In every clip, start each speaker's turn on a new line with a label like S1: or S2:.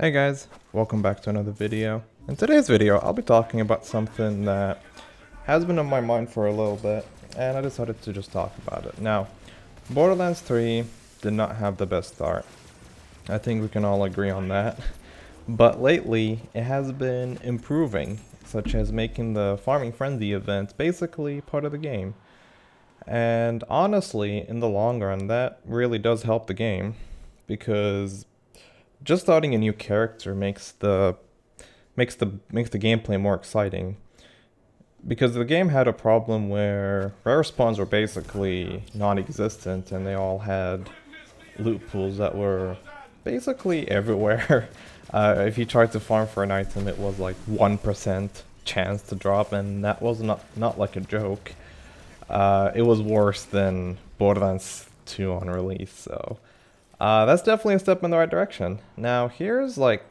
S1: Hey guys, welcome back to another video. In today's video, I'll be talking about something that has been on my mind for a little bit, and I decided to just talk about it. Now, Borderlands 3 did not have the best start. I think we can all agree on that. But lately, it has been improving, such as making the Farming Frenzy event basically part of the game. And honestly, in the long run, that really does help the game, because just starting a new character makes the gameplay more exciting. Because the game had a problem where rare spawns were basically non-existent, and they all had loot pools that were basically everywhere. If you tried to farm for an item, it was like 1% chance to drop, and that was not like a joke. It was worse than Borderlands 2 on release, so that's definitely a step in the right direction. Now, here's like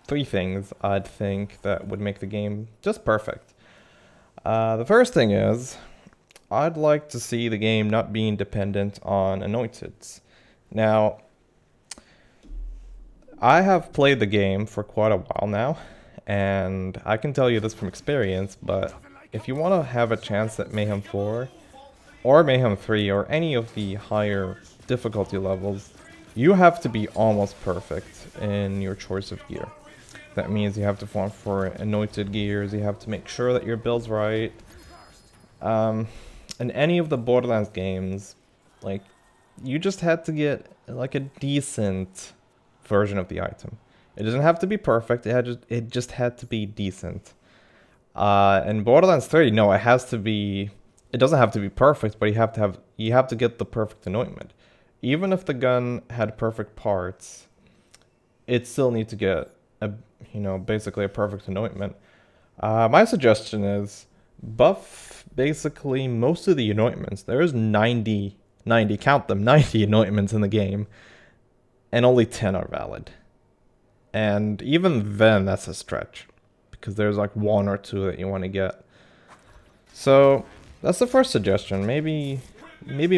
S1: three things I'd think that would make the game just perfect. The first thing is, I'd like to see the game not being dependent on anointeds. Now, I have played the game for quite a while now, and I can tell you this from experience, but if you want to have a chance at Mayhem 4, or Mayhem 3, or any of the higher difficulty levels, you have to be almost perfect in your choice of gear. That means you have to farm for anointed gears, you have to make sure that your build's right. In any of the Borderlands games, like, you just had to get like a decent version of the item. It doesn't have to be perfect, it just had to be decent. In Borderlands 3, no, it doesn't have to be perfect, but you have to get the perfect anointment. Even if the gun had perfect parts, it still needs to get basically a perfect anointment. My suggestion is buff basically most of the anointments. There's 90, count them, 90 anointments in the game, and only 10 are valid. And even then, that's a stretch, because there's like one or two that you want to get. So that's the first suggestion. Maybe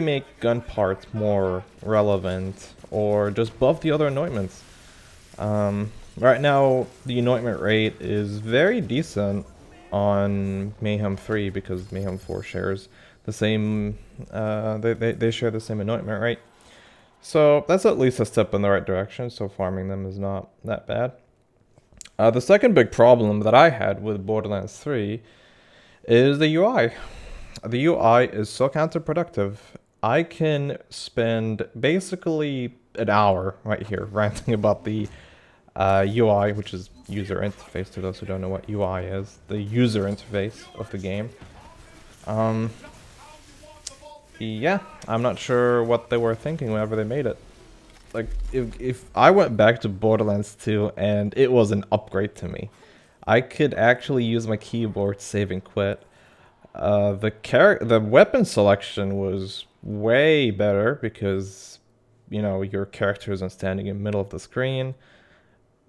S1: make gun parts more relevant, or just buff the other anointments. Right now, the anointment rate is very decent on Mayhem 3, because Mayhem 4 shares the same, they share the same anointment rate. So that's at least a step in the right direction, so farming them is not that bad. The second big problem that I had with Borderlands 3 is the UI. The UI is so counterproductive. I can spend basically an hour right here ranting about the UI, which is user interface, to those who don't know what UI is. The user interface of the game. Yeah, I'm not sure what they were thinking whenever they made it. Like, if I went back to Borderlands 2 and it was an upgrade to me, I could actually use my keyboard to save and quit. The weapon selection was way better, because your character isn't standing in the middle of the screen.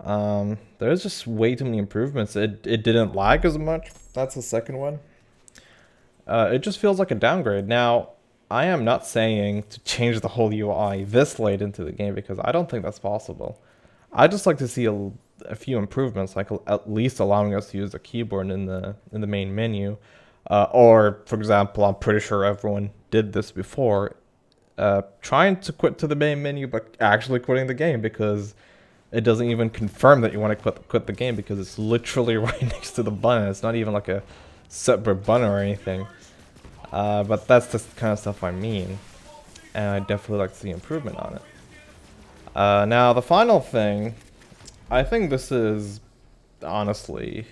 S1: There's just way too many improvements. It didn't lag as much. That's the second one. It just feels like a downgrade. Now, I am not saying to change the whole UI this late into the game, because I don't think that's possible. I'd just like to see a few improvements, like at least allowing us to use the keyboard in the main menu. Or, for example, I'm pretty sure everyone did this before, trying to quit to the main menu, but actually quitting the game, because it doesn't even confirm that you want to quit the game, because it's literally right next to the button. It's not even like a separate button or anything. But that's the kind of stuff I mean, and I definitely like to see improvement on it. Now, the final thing, I think this is, honestly,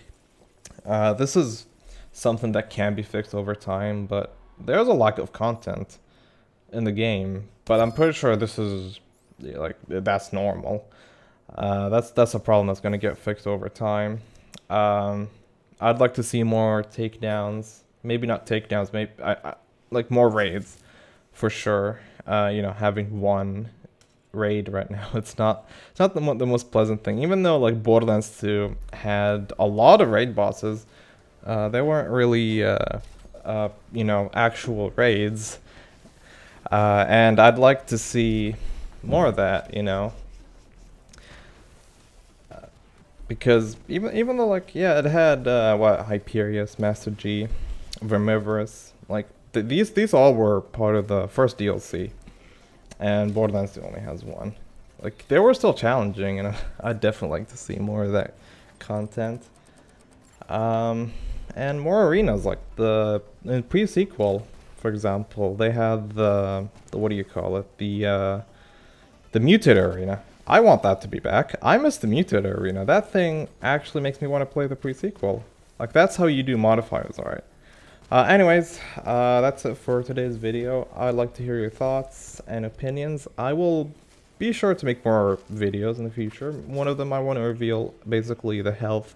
S1: this is something that can be fixed over time, but there's a lack of content in the game. But I'm pretty sure this is, like, that's normal. That's a problem that's going to get fixed over time. I'd like to see more takedowns. Maybe not takedowns, maybe like more raids, for sure. Having one raid right now, it's not the most pleasant thing. Even though like Borderlands 2 had a lot of raid bosses, they weren't really actual raids. And I'd like to see more of that. Because even though, like, yeah, it had what, Hyperius, Master G, Vermivorous, like these all were part of the first DLC, and Borderlands only has one. Like, they were still challenging, and I'd definitely like to see more of that content. And more arenas, like in pre-sequel, for example, they had the what do you call it, the mutator arena. I want that to be back. I miss the mutator arena. That thing actually makes me want to play the pre-sequel. Like, that's how you do modifiers, alright. Anyways, that's it for today's video. I'd like to hear your thoughts and opinions. I will be sure to make more videos in the future. One of them I want to reveal basically the health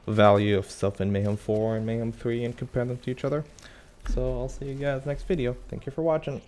S1: value of stuff in Mayhem 4 and Mayhem 3 and compare them to each other. So I'll see you guys next video. Thank you for watching.